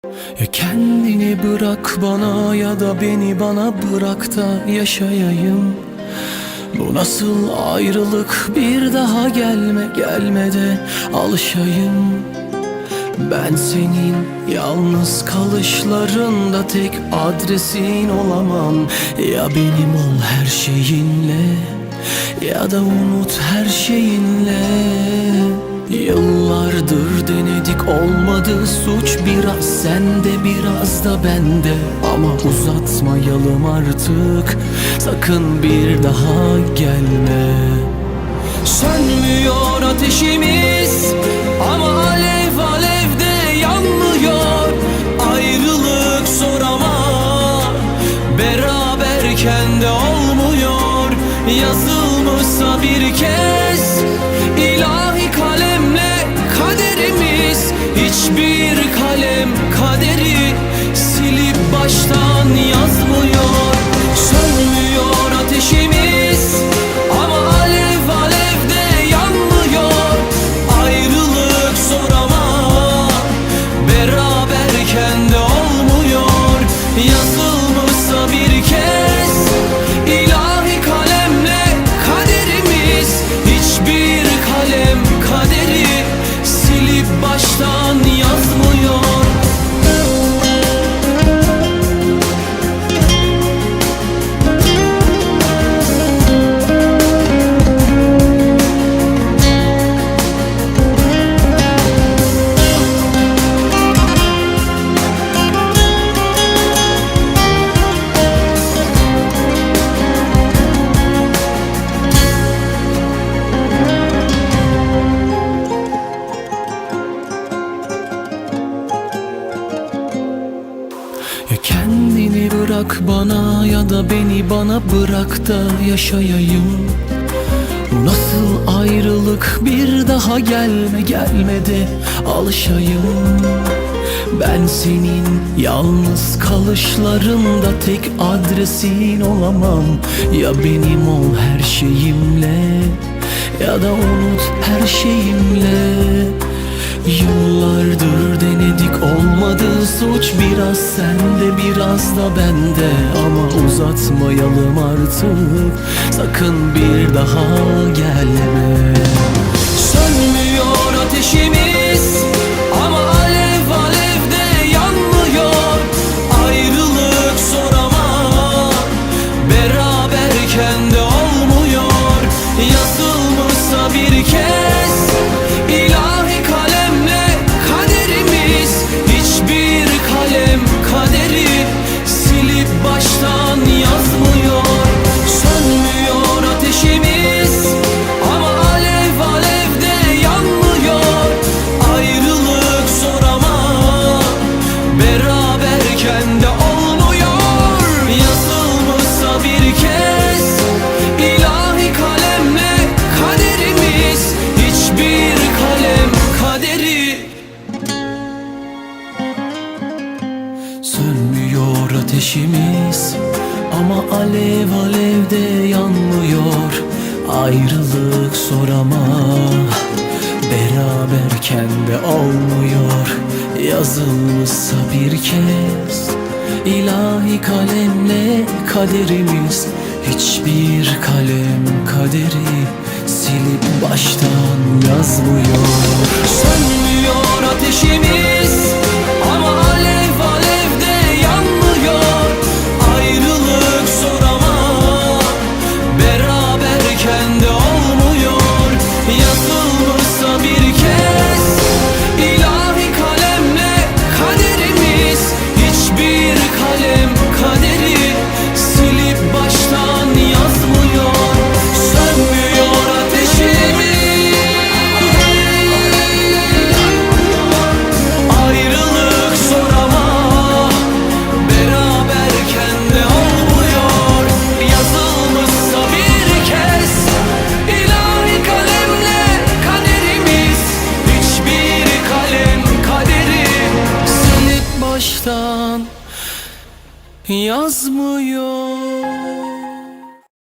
Ya kendini bırak bana ya da beni bana bırak da yaşayayım. Bu nasıl ayrılık, bir daha gelme de alışayım. Ben senin yalnız kalışlarında tek adresin olamam. Ya benim ol her şeyinle ya da unut her şeyinle. Yıllardır denedik, olmadı, suç biraz sende biraz da bende. Ama uzatmayalım artık, sakın bir daha gelme. Sönmüyor ateşimiz ama alev alevde yanmıyor. Ayrılık zor ama beraberken de olmuyor. Yazılmışsa bir kez ilahi kalemle kaderimiz, hiçbir kalem kaderi silip baştan yazmıyor. Sönmüyor ateşimiz ama alev alevde yanmıyor. Ayrılık zor ama beraberken de olmuyor. Yazılmışsa bir kez ilahi kalemle kaderimiz, hiçbir kalem kaderi silip baştan yazmıyor. Ya kendini bırak bana ya da beni bana bırak da yaşayayım. Bu nasıl ayrılık, bir daha gelme de alışayım. Ben senin yalnız kalışlarında tek adresin olamam. Ya benim ol her şeyimle ya da unut her şeyimle. Yıllardır denedik, olmadı, suç biraz sende biraz da bende. Ama uzatmayalım artık, sakın bir daha gelme. Sönmüyor ateşimiz ama alev alevde yanmıyor. Ayrılık zor ama beraberken de olmuyor. Yazılmışsa bir kez ilahi kalemle kaderimiz, hiçbir kalem kaderi silip baştan yazmıyor. Sönmüyor ateşimiz ama alev alevde yanmıyor. Ayrılık zor ama beraberken de olmuyor. Yazılmışsa bir kez ilahi kalemle kaderimiz, hiçbir kalem kaderi. Sönmüyor ateşimiz ama alev alevde yanmıyor. Ayrılık zor ama beraberken de olmuyor. Yazılmışsa bir kez ilahi kalemle kaderimiz, hiçbir kalem kaderi silip baştan yazmıyor. Sönmüyor ateşimiz ama alev alevde yanmıyor. Ayrılık zor ama beraberken de olmuyor. Yazılmışsa bir kez ilahi kalemle kaderimiz, hiçbir kalem kaderi silip baştan yazmıyor. Sönmüyor ateşimiz, ayrılık zor ama beraberken de olmuyor. Yazılmışsa bir kez ilahi kalemle kaderimiz, hiçbir kalem kaderi silip baştan yazmıyor.